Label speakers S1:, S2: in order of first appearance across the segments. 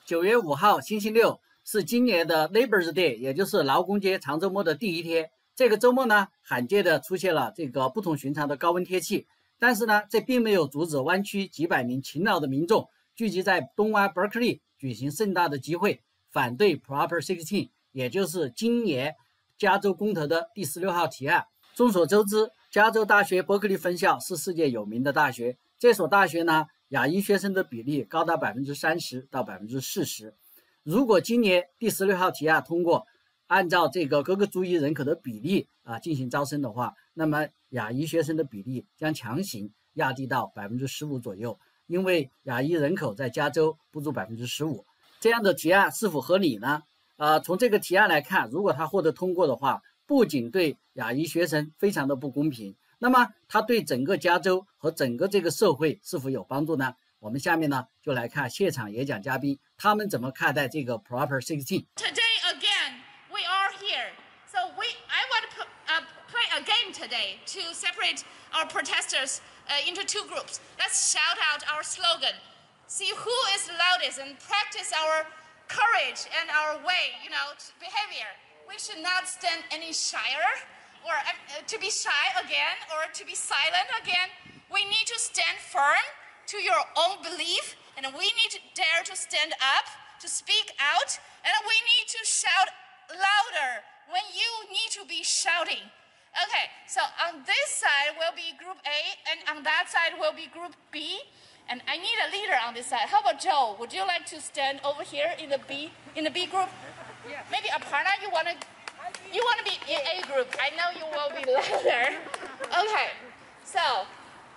S1: 9月5号星期六是今年的 Labour Day， 也就是劳工节长周末的第一天。这个周末呢，罕见的出现了这个不同寻常的高温天气，但是呢，这并没有阻止湾区几百名勤劳的民众聚集在东湾 Berkeley 举行盛大的集会，反对 Prop 16， 也就是今年加州公投的第16号提案。众所周知，加州大学伯克利分校是世界有名的大学，这所大学呢，亚裔学生的比例高达 30% 到 40%。如果今年第16号提案通过，按照这个各个族裔人口的比例进行招生的话，那么亚裔学生的比例将强行压低到 15% 左右，因为亚裔人口在加州不足 15%。这样的提案是否合理呢？从这个提案来看，如果它获得通过的话，不仅对亚裔学生非常的不公平，那么它对整个加州和整个这个社会是否有帮助呢？我们下面呢就来看现场演讲嘉宾他们怎么看待这个 Prop 16。Today
S2: again, we are here. So I want to play a game today to separate our protesters into two groups. Let's shout out our slogan. See who is loudest and practice our courage and our way, behavior. We should not stand any shyer or to be shy again or to be silent again. We need to stand firm to your own belief, and we need to dare to stand up, to speak out, and we need to shout louder when you need to be shouting. Okay, so on this side will be Group A, and on that side will be Group B. And I need a leader on this side. How about Joe? Would you like to stand over here in the B group? Yeah. Maybe Aparna, you wanna be in A group. I know you will be louder. Okay. So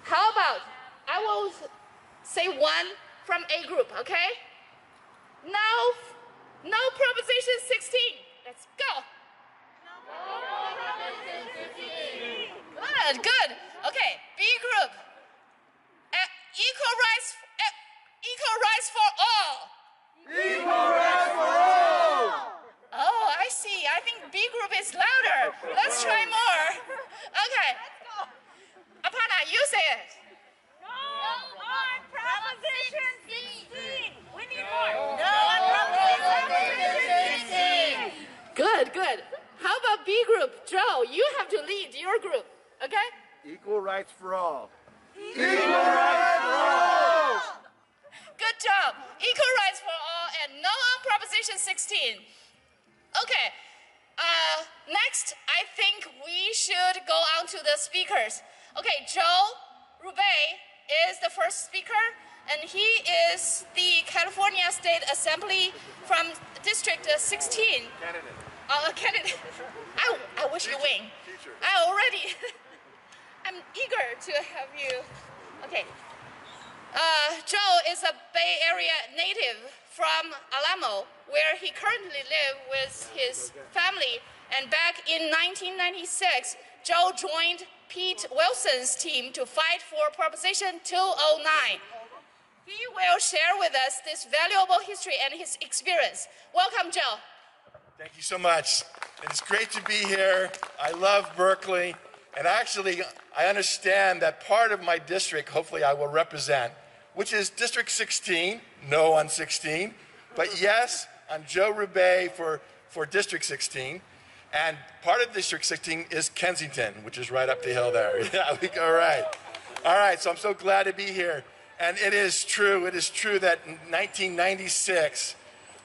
S2: how about I will say one from A group, okay? Now, no Proposition 16. Let's go. No Proposition 16. Good. Okay, B group. Equal rights for all.
S3: Equal rights for all.
S2: Oh, I see. I think B group is louder. Let's try more. Okay. Let's go. Aparna, you say it.
S4: No on Proposition 16. We need more.
S3: No on Proposition 16.
S2: Good. How about B group? Joe, you have to lead your group. Okay?
S3: Equal rights for all. Equal rights for all.
S2: Good job. Equal rights for all and no on Proposition 16. Okay. Next, I think we should go on to the speakers. Okay, Joe Rubey is the first speaker, and he is the California State Assembly from District 16. Candidate. I wish you win. I'm eager to have you. Okay. Joe is a Bay Area native from Alamo, where he currently lives with his family. And back in 1996, Joe joined Pete Wilson's team to fight for Proposition 209. He will share with us this valuable history and his experience. Welcome, Joe.
S5: Thank you so much. It's great to be here. I love Berkeley. And actually, I understand that part of my district, hopefully I will represent, which is District 16, no on 16, but yes, I'm Joe Rubey for District 16. And part of District 16 is Kensington, which is right up the hill there. Yeah, all right, so I'm so glad to be here. And it is true that in 1996,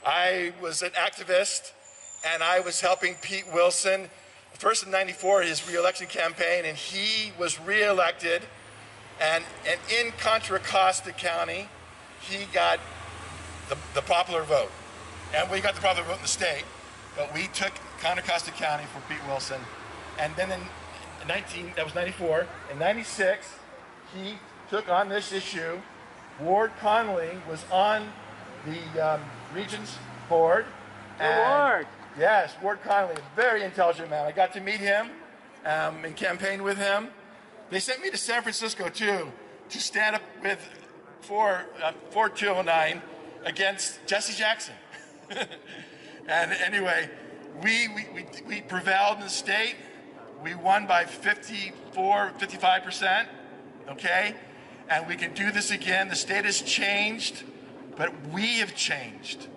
S5: I was an activist, and I was helping Pete Wilson first in 94, his re-election campaign, and he was re-elected. And in Contra Costa County, he got the popular vote. And we got the popular vote in the state, but we took Contra Costa County for Pete Wilson. And then that was 94. In 96, he took on this issue. Ward Conley was on the Regents Board.
S1: Ward.
S5: Yes, Ward Conley, a very intelligent man. I got to meet him and campaign with him. They sent me to San Francisco, too, to stand up for 209 against Jesse Jackson. And anyway, we prevailed in the state. We won by 55%, okay? And we can do this again. The state has changed. but we have changed.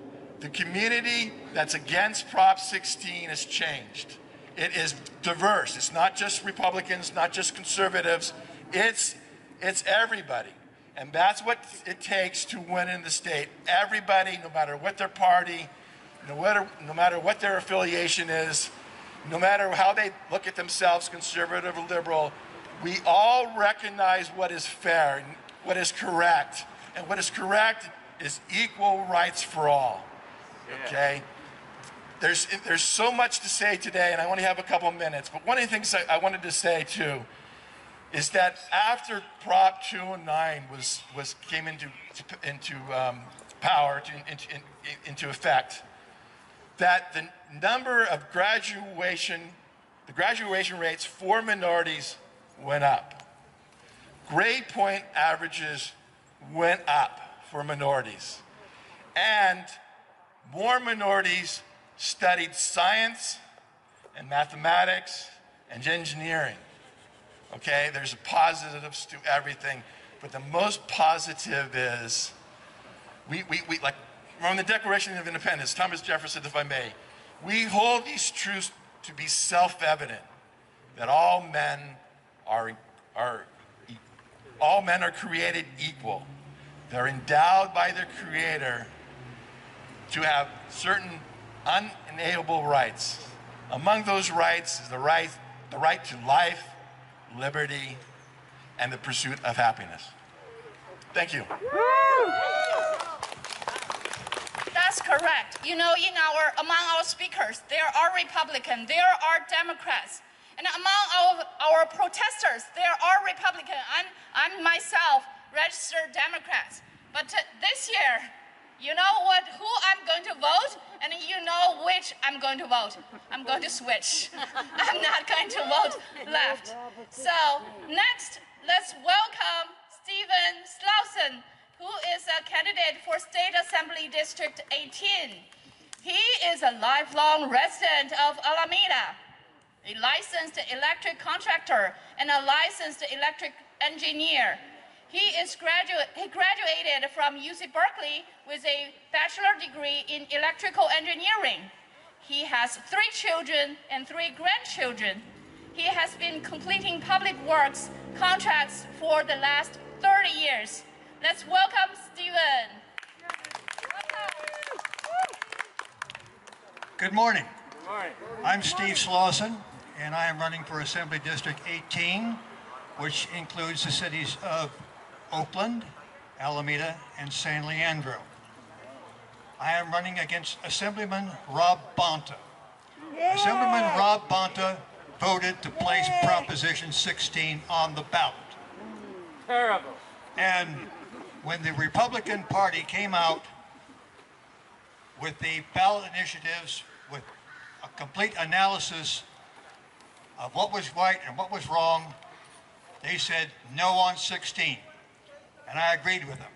S5: The community that's against Prop 16 has changed. It is diverse. It's not just Republicans, not just conservatives. It's everybody. And that's what it takes to win in the state. Everybody, no matter what their party, no matter what their affiliation is, no matter how they look at themselves, conservative or liberal, we all recognize what is fair and what is correct. And what is correct is equal rights for all. Okay? There's so much to say today, and I only have a couple minutes, but one of the things I wanted to say too is that after Prop 209 came into power, into effect, that the number of graduation rates for minorities went up. Grade point averages went up for minorities. And more minorities studied science and mathematics and engineering. Okay, there's positives to everything, but the most positive is we like from the Declaration of Independence, Thomas Jefferson, if I may, we hold these truths to be self-evident, that all men are created equal. They're endowed by their Creator to have certain unalienable rights. Among those rights is the right to life, liberty, and the pursuit of happiness. Thank you.
S2: That's correct. You know, among our speakers, there are Republicans, there are Democrats, and among our protesters, there are Republicans. I'm myself registered Democrats. But this year, you know who I'm going to vote, and you know which I'm going to vote. I'm going to switch. I'm not going to vote left. So next, let's welcome Stephen Slauson, who is a candidate for State Assembly District 18. He is a lifelong resident of Alameda, a licensed electric contractor and a licensed electric engineer. He graduated from UC Berkeley with a bachelor degree in electrical engineering. He has 3 children and 3 grandchildren. He has been completing public works contracts for the last 30 years. Let's welcome Stephen.
S6: Good morning. Good morning. I'm Steve Slawson, and I am running for Assembly District 18, which includes the cities of Oakland, Alameda, and San Leandro. I am running against Assemblyman Rob Bonta. Assemblyman Rob Bonta voted to place Proposition 16 on the ballot.
S3: Terrible.
S6: And when the Republican Party came out with the ballot initiatives with a complete analysis of what was right and what was wrong, they said no on 16. And I agreed with them.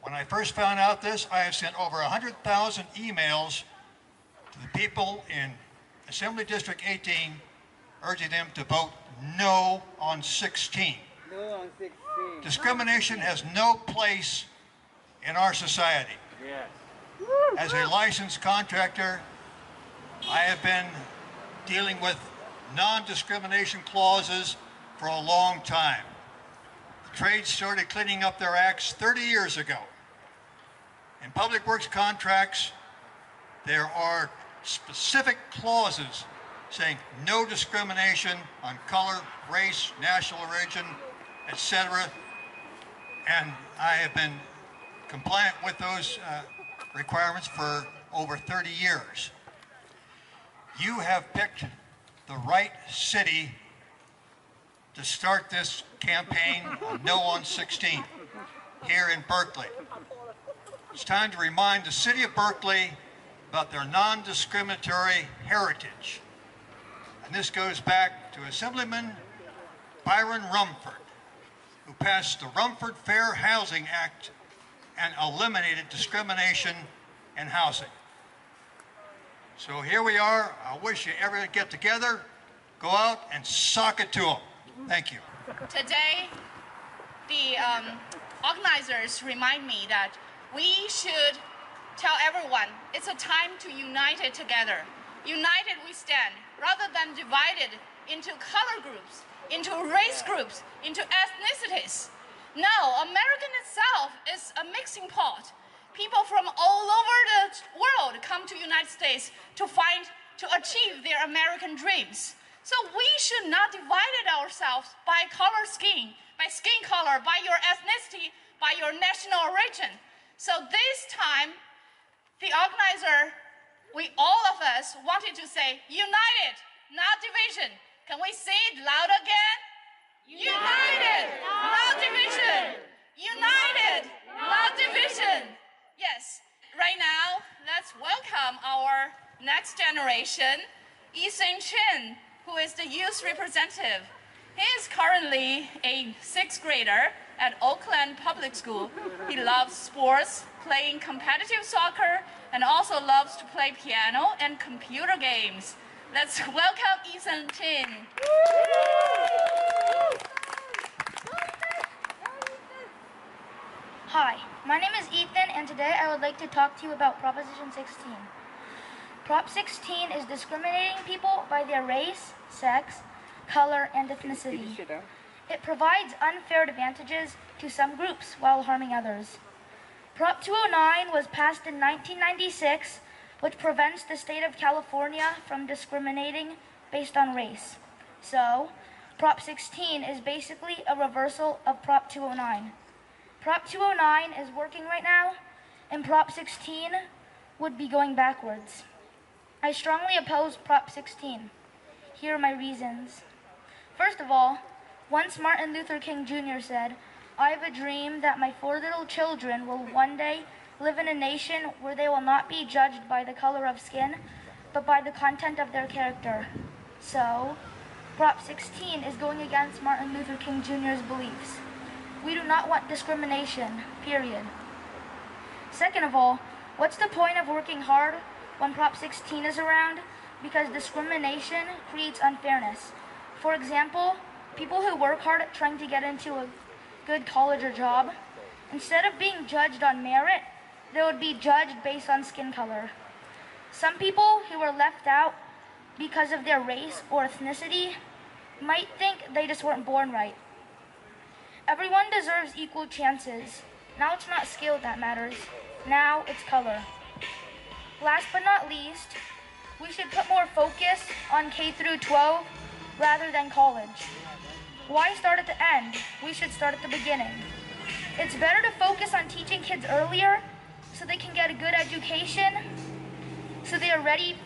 S6: When I first found out this, I have sent over 100,000 emails to the people in Assembly District 18 urging them to vote no on 16.
S3: No on 16.
S6: Discrimination has no place in our society.
S3: Yes.
S6: As a licensed contractor, I have been dealing with non-discrimination clauses for a long time. The trades started cleaning up their acts 30 years ago. In public works contracts, there are specific clauses saying no discrimination on color, race, national origin, etc. And I have been compliant with those requirements for over 30 years. You have picked the right city to start this campaign on No on 16 here in Berkeley. It's time to remind the city of Berkeley about their non-discriminatory heritage. And this goes back to Assemblyman Byron Rumford, who passed the Rumford Fair Housing Act and eliminated discrimination in housing. So here we are. I wish you ever get together, go out and sock it to them. Thank you.
S2: Today, the organizers remind me that we should tell everyone it's a time to unite it together. United we stand, rather than divided into color groups, into race groups, into ethnicities. No, American itself is a mixing pot. People from all over the world come to the United States to achieve their American dreams. So we should not divide ourselves by color scheme, by skin color, by your ethnicity, by your national origin. So this time, the organizer, all of us wanted to say, united, not division. Can we say it loud again? United, not division. United, not division. Yes, right now, let's welcome our next generation, Ethan Chen, who is the youth representative. He is currently a 6th grader at Oakland Public School. He loves sports, playing competitive soccer, and also loves to play piano and computer games. Let's welcome Ethan Chen.
S7: Hi, my name is Ethan, and today I would like to talk to you about Proposition 16. Prop 16 is discriminating people by their race, sex, color, and ethnicity. It provides unfair advantages to some groups while harming others. Prop 209 was passed in 1996, which prevents the state of California from discriminating based on race. So, Prop 16 is basically a reversal of Prop 209. Prop 209 is working right now, and Prop 16 would be going backwards. I strongly oppose Prop 16. Here are my reasons. First of all, once Martin Luther King Jr. said, "I have a dream that my 4 little children will one day live in a nation where they will not be judged by the color of skin, but by the content of their character." So, Prop 16 is going against Martin Luther King Jr.'s beliefs. We do not want discrimination, period. Second of all, what's the point of working hard when Prop 16 is around? Because discrimination creates unfairness. For example, people who work hard at trying to get into a good college or job, instead of being judged on merit, they would be judged based on skin color. Some people who are left out because of their race or ethnicity might think they just weren't born right. Everyone deserves equal chances. Now it's not skill that matters. Now it's color. Last but not least, we should put more focus on K through 12 rather than college. Why start at the end? We should start at the beginning. It's better to focus on teaching kids earlier so they can get a good education, so they are ready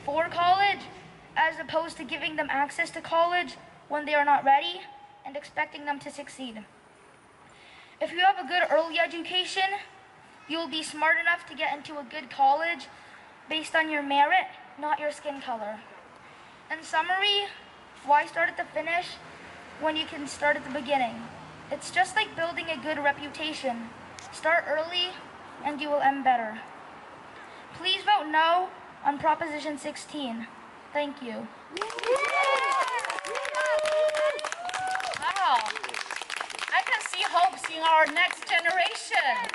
S7: for college, as opposed to giving them access to college when they are not ready and expecting them to succeed. If you have a good early education, you will be smart enough to get into a good college based on your merit, not your skin color. In summary, why start at the finish when you can start at the beginning? It's just like building a good reputation. Start early and you will end better. Please vote no on Proposition 16. Thank you.
S2: Wow. I can see hopes in our next generation.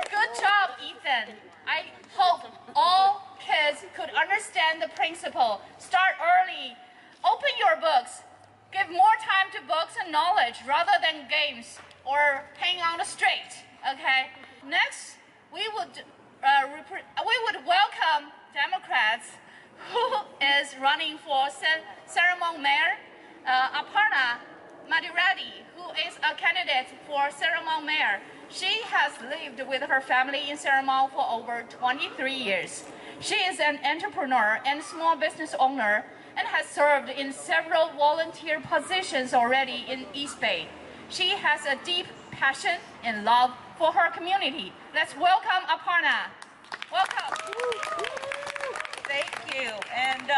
S2: Good job, Ethan. I hope all kids could understand the principle. Start early. Open your books. Give more time to books and knowledge rather than games or hang on the street. Okay. Next, we would welcome Democrats who is running for Ceremony Mayor, Aparna Madhuredi, who is a candidate for Ceremony Mayor. She has lived with her family in Ceremony for over 23 years. She is an entrepreneur and small business owner and has served in several volunteer positions already in East Bay. She has a deep passion and love for her community. Let's welcome Aparna. Welcome.
S8: Thank you. And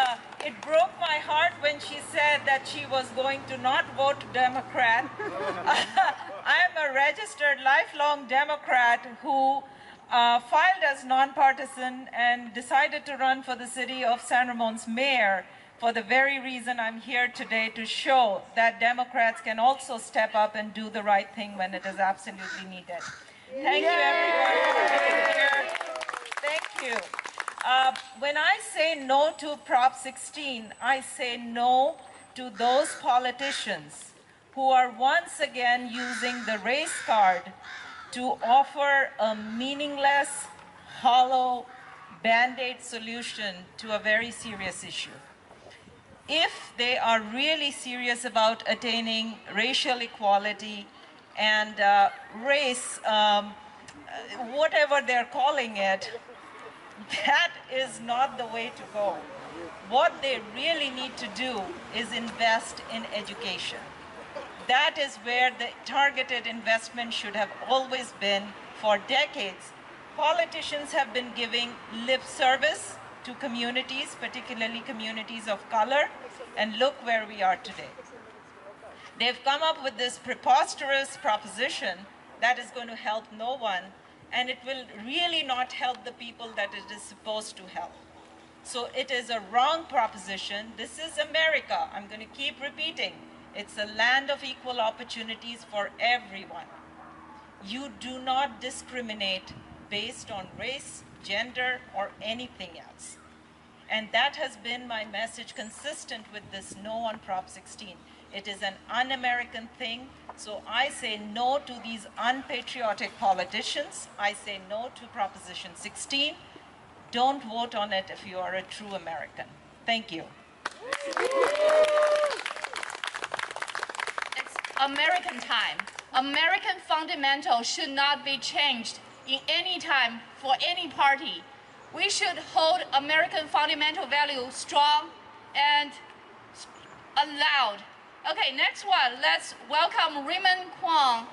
S8: it broke my heart when she said that she was going to not vote Democrat. I am a registered lifelong Democrat who filed as nonpartisan and decided to run for the city of San Ramon's mayor for the very reason I'm here today, to show that Democrats can also step up and do the right thing when it is absolutely needed. Thank you, everyone, for being here. Thank you. When I say no to Prop 16, I say no to those politicians who are once again using the race card to offer a meaningless, hollow, Band-Aid solution to a very serious issue. If they are really serious about attaining racial equality and race, whatever they're calling it, that is not the way to go. What they really need to do is invest in education. That is where the targeted investment should have always been for decades. Politicians have been giving lip service to communities, particularly communities of color, and look where we are today. They've come up with this preposterous proposition that is going to help no one, and it will really not help the people that it is supposed to help. So it is a wrong proposition. This is America. I'm going to keep repeating. It's a land of equal opportunities for everyone. You do not discriminate based on race, gender, or anything else. And that has been my message consistent with this no on Prop 16. It is an un-American thing, so I say no to these unpatriotic politicians. I say no to Proposition 16. Don't vote on it if you are a true American. Thank you.
S2: It's American time. American fundamentals should not be changed in any time for any party. We should hold American fundamental values strong and loud. Okay, next one, let's welcome Raymond Kwong,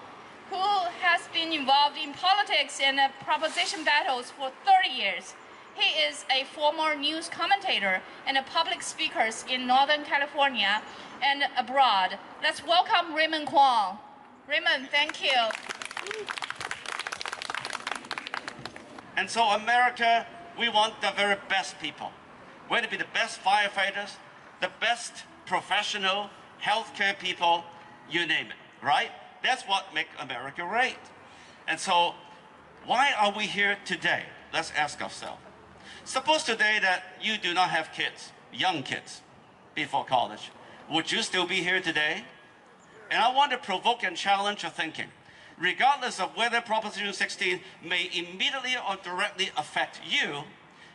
S2: who has been involved in politics and proposition battles for 30 years. He is a former news commentator and a public speaker in Northern California and abroad. Let's welcome Raymond Kwong. Raymond, thank you.
S9: And so America, we want the very best people. Whether it be the best firefighters, the best professional, healthcare people, you name it, right? That's what makes America great. And so why are we here today? Let's ask ourselves. Suppose today that you do not have kids, young kids, before college. Would you still be here today? And I want to provoke and challenge your thinking. Regardless of whether Proposition 16 may immediately or directly affect you,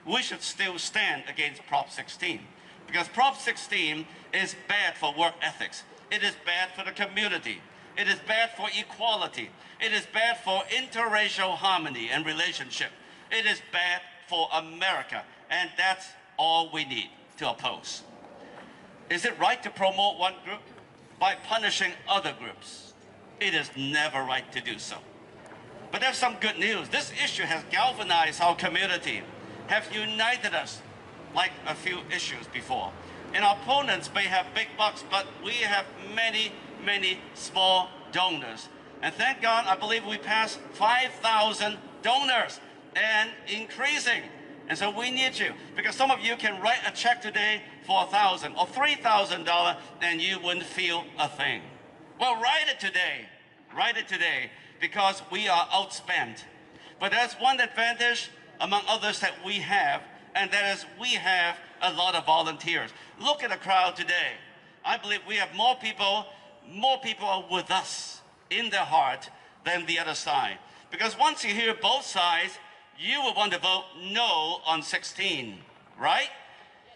S9: we should still stand against Prop 16. Because Prop 16 is bad for work ethics. It is bad for the community. It is bad for equality. It is bad for interracial harmony and relationship. It is bad for America. And that's all we need to oppose. Is it right to promote one group by punishing other groups? It is never right to do so. But there's some good news. This issue has galvanized our community, have united us like a few issues before. And our opponents may have big bucks, but we have many, many small donors. And thank God, I believe we passed 5,000 donors and increasing. And so we need you, because some of you can write a check today for $1,000 or $3,000 and you wouldn't feel a thing. Well, write it today, because we are outspent. But there's one advantage among others that we have, and that is we have a lot of volunteers. Look at the crowd today. I believe we have more people are with us in their heart than the other side. Because once you hear both sides, you will want to vote no on 16, right?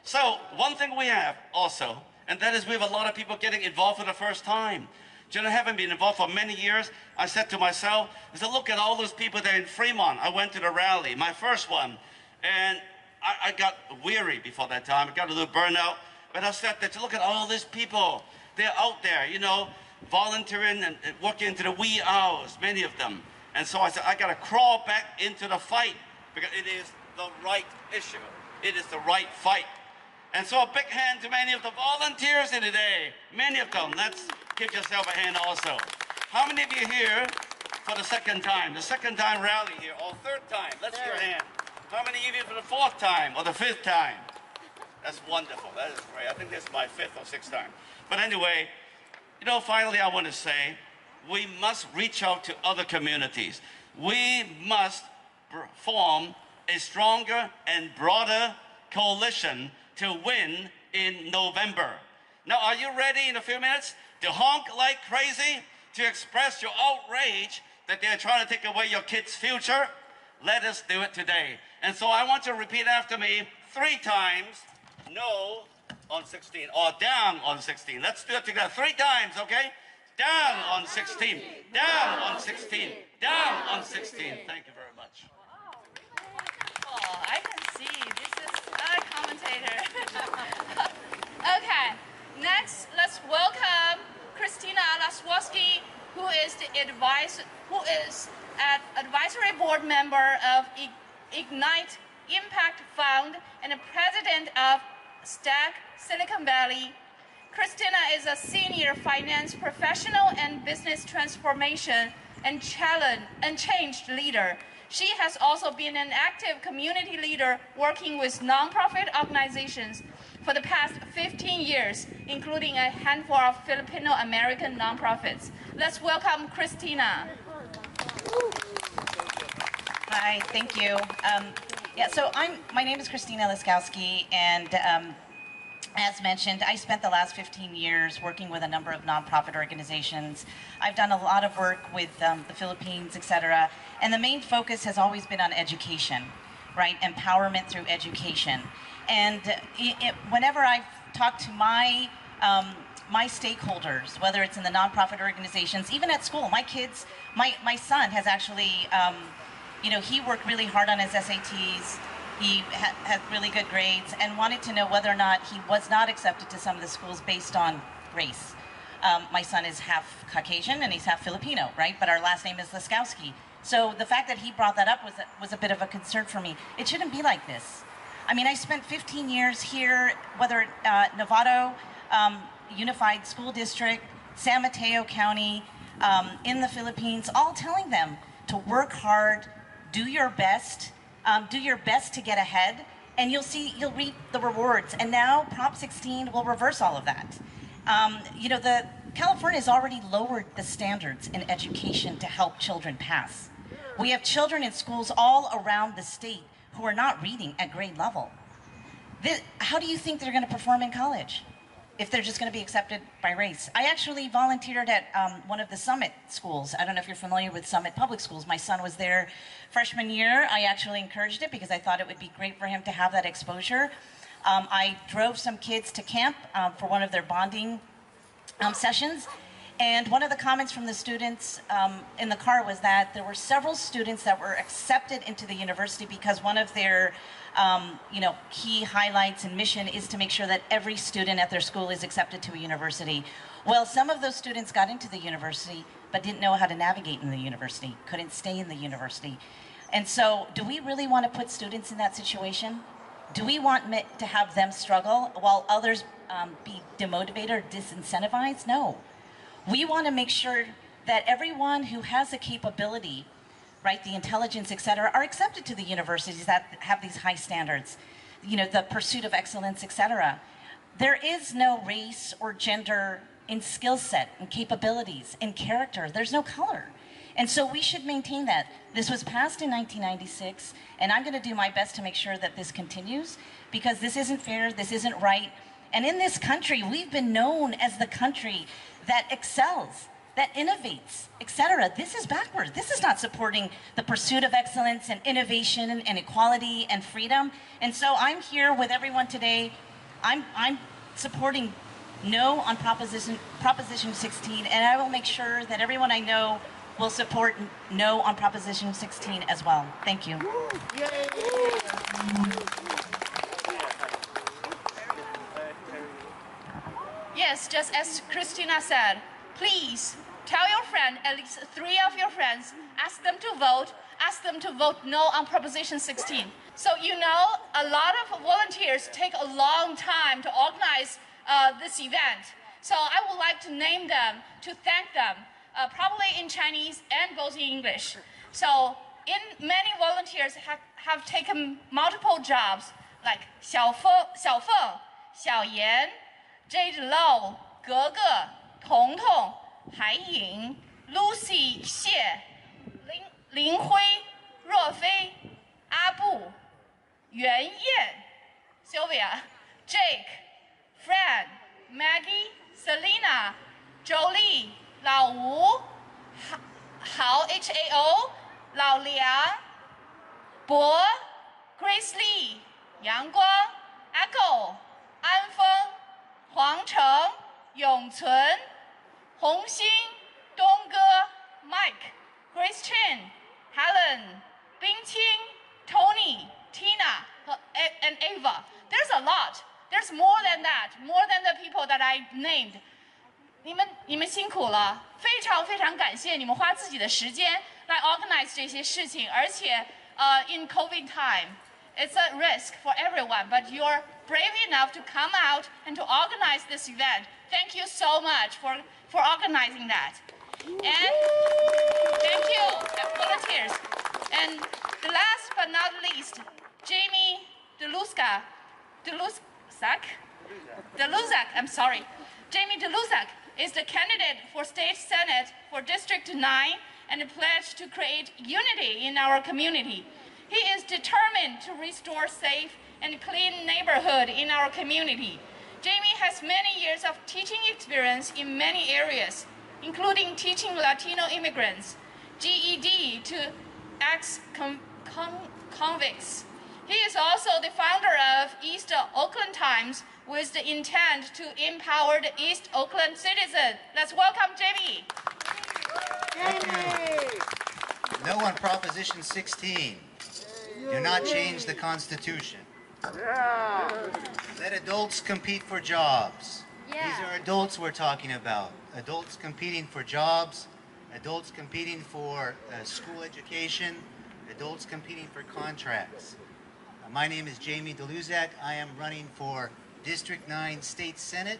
S9: So one thing we have also, and that is we have a lot of people getting involved for the first time. You know, I haven't been involved for many years. I said to myself, I said, look at all those people there in Fremont. I went to the rally, my first one, and I got weary before that time. I got a little burnout. But I said that, look at all these people. They're out there, you know, volunteering and working into the wee hours, many of them. And so I said, I got to crawl back into the fight, because it is the right issue. It is the right fight. And so a big hand to many of the volunteers in today. Many of them. Let's give yourself a hand also. How many of you here for the second time rally here, or third time? Let's hear a hand. How many of you for the fourth time or the fifth time? That's wonderful. That is great. I think this is my 5th or 6th time. But anyway, finally I want to say, we must reach out to other communities. We must form a stronger and broader coalition to win in November. Now, are you ready in a few minutes to honk like crazy, to express your outrage that they're trying to take away your kids' future? Let us do it today. And so I want you to repeat after me 3 times, no on 16, or down on 16. Let's do it together 3 times, okay? Down on 16, down on 16, down on 16. Thank you very much.
S2: Oh, I can see this is a commentator. Okay, next let's welcome Christina Alaswoski, who is an advisory board member of Ignite Impact Fund and the president of STAG Silicon Valley. Christina is a senior finance professional and business transformation and change leader. She has also been an active community leader working with nonprofit organizations for the past 15 years, including a handful of Filipino-American nonprofits. Let's welcome Christina.
S10: Hi, thank you. My name is Christina Liskowski, and as mentioned, I spent the last 15 years working with a number of nonprofit organizations. I've done a lot of work with the Philippines, etc. And the main focus has always been on education, right? Empowerment through education. And whenever I've talked to my stakeholders, whether it's in the nonprofit organizations, even at school, my kids, my son has actually, he worked really hard on his SATs. He had really good grades and wanted to know whether or not he was not accepted to some of the schools based on race. My son is half Caucasian and he's half Filipino, right? But our last name is Liskowski. So the fact that he brought that up was a bit of a concern for me. It shouldn't be like this. I mean, I spent 15 years here, whether Novato Unified School District, San Mateo County, in the Philippines, all telling them to work hard, do your best to get ahead, and you'll reap the rewards. And now Prop 16 will reverse all of that. California has already lowered the standards in education to help children pass. We have children in schools all around the state who are not reading at grade level. How do you think they're going to perform in college if they're just going to be accepted by race? I actually volunteered at one of the Summit schools. I don't know if you're familiar with Summit Public Schools. My son was there freshman year. I actually encouraged it because I thought it would be great for him to have that exposure. I drove some kids to camp for one of their bonding sessions. And one of the comments from the students in the car was that there were several students that were accepted into the university because one of their key highlights and mission is to make sure that every student at their school is accepted to a university. Well, some of those students got into the university but didn't know how to navigate in the university, couldn't stay in the university. And so do we really want to put students in that situation? Do we want to have them struggle while others be demotivated or disincentivized? No. We want to make sure that everyone who has a capability, right, the intelligence, etc., are accepted to the universities that have these high standards, the pursuit of excellence, etc. There is no race or gender in skill set, in capabilities, in character. There's no color. And so we should maintain that. This was passed in 1996, and I'm going to do my best to make sure that this continues, because this isn't fair, this isn't right. And in this country, we've been known as the country that excels, that innovates, etc. This is backward. This is not supporting the pursuit of excellence and innovation and equality and freedom. And so I'm here with everyone today. I'm supporting no on Proposition 16, and I will make sure that everyone I know will support no on Proposition 16 as well. Thank you.
S2: Yes, just as Christina said, please tell your friend, at least 3 of your friends, ask them to vote no on Proposition 16. So a lot of volunteers take a long time to organize this event. So I would like to name them, to thank them, probably in Chinese and both in English. So many volunteers have taken multiple jobs like 小凤、小妍、Jade Low、格格、彤彤、海颖、Lucy 谢、林辉、若飞、阿布、袁燕、Sylvia、Jake、Fran、Maggie、Selina、Jolie、老吴、豪 HAO、老梁、博、Grace Lee、阳光、Echo、安峰、黄成、永存、红星、东哥、Mike、Grace Chin、Helen、冰清、Tony、Tina and Ava. There's a lot. There's more than that. More than the people that I named. 你们辛苦了，非常非常感谢你们花自己的时间来 organize 这些事情，而且in COVID time, it's a risk for everyone, but you're brave enough to come out and to organize this event. Thank you so much for organizing that. And thank you, volunteers. And the last but not least, Jamie Deluzak, I'm sorry. Jamie Deluzak is the candidate for State Senate for District 9 and pledged to create unity in our community. He is determined to restore safe and clean neighborhood in our community. Jamie has many years of teaching experience in many areas, including teaching Latino immigrants, GED to ex-convicts. He is also the founder of East Oakland Times with the intent to empower the East Oakland citizens. Let's welcome Jamie.
S11: No on Proposition 16. Do not change the Constitution. Let adults compete for jobs. These are adults we're talking about. Adults competing for jobs, adults competing for school education, adults competing for contracts. My name is Jamie Deluzak. I am running for District 9 State Senate.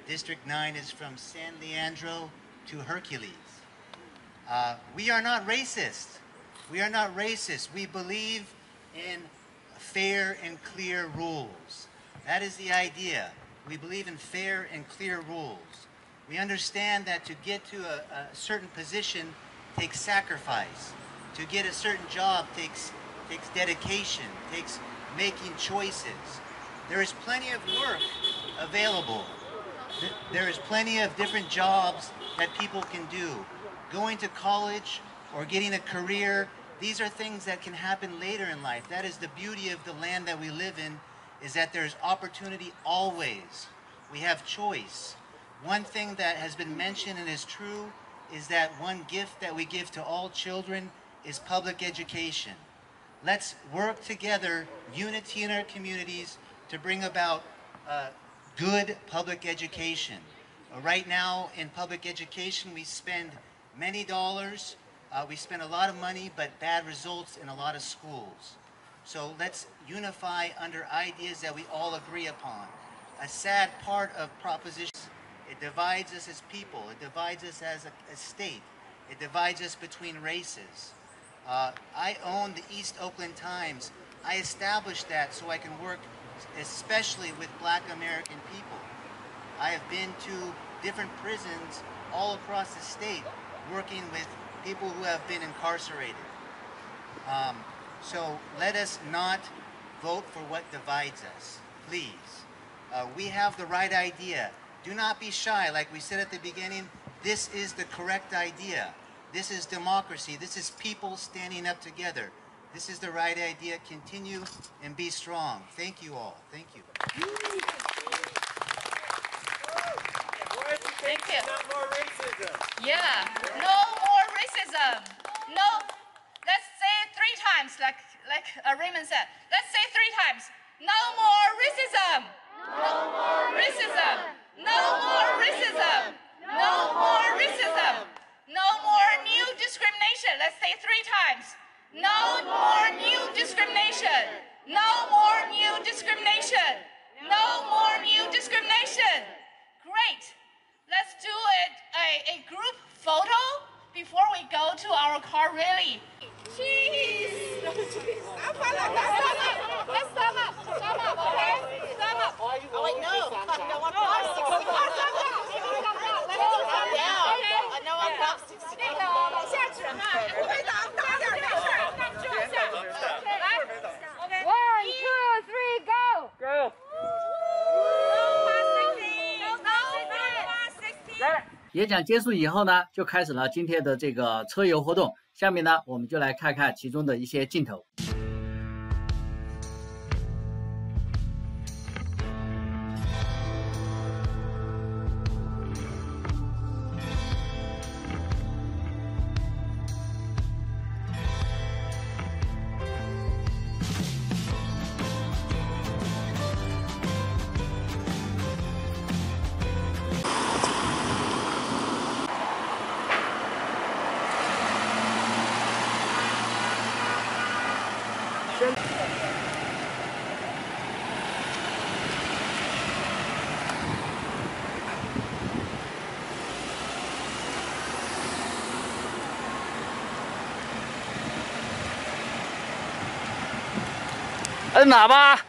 S11: District 9 is from San Leandro to Hercules. We are not racist. We are not racist. We believe in fair and clear rules. That is the idea. We believe in fair and clear rules. We understand that to get to a certain position takes sacrifice. To get a certain job takes dedication, takes making choices. There is plenty of work available. There is plenty of different jobs that people can do. Going to college or getting a career, these are things that can happen later in life. That is the beauty of the land that we live in, is that there's opportunity always. We have choice. One thing that has been mentioned and is true is that one gift that we give to all children is public education. Let's work together, unity in our communities, to bring about good public education. Right now in public education we spend many dollars, we spend a lot of money, but bad results in a lot of schools. So let's unify under ideas that we all agree upon. A sad part of propositions, it divides us as people, it divides us as a state, it divides us between races. I own the East Oakland Times. I established that so I can work especially with Black American people. I have been to different prisons all across the state working with people who have been incarcerated. So let us not vote for what divides us, please. We have the right idea. Do not be shy. Like we said at the beginning, this is the correct idea. This is democracy. This is people standing up together. This is the right idea. Continue and be strong. Thank you all. Thank you.
S2: Thank you.
S3: No more racism.
S2: Yeah, no more racism. No, let's say it 3 times, like Raymond said. Let's say 3 times. No more racism. No more racism. No more racism. No more racism. No more new discrimination. Let's say 3 times. No more new discrimination. No more new discrimination. No more new discrimination. Great. Let's do it a group photo before we go to our car rally. Cheese! Let's stop up.
S1: 演讲结束以后呢，就开始了今天的这个车游活动。下面呢，我们就来看看其中的一些镜头。摁喇叭。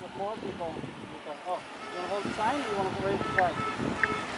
S1: With more people, you can, oh, you want to hold the sign or you want to raise the flag?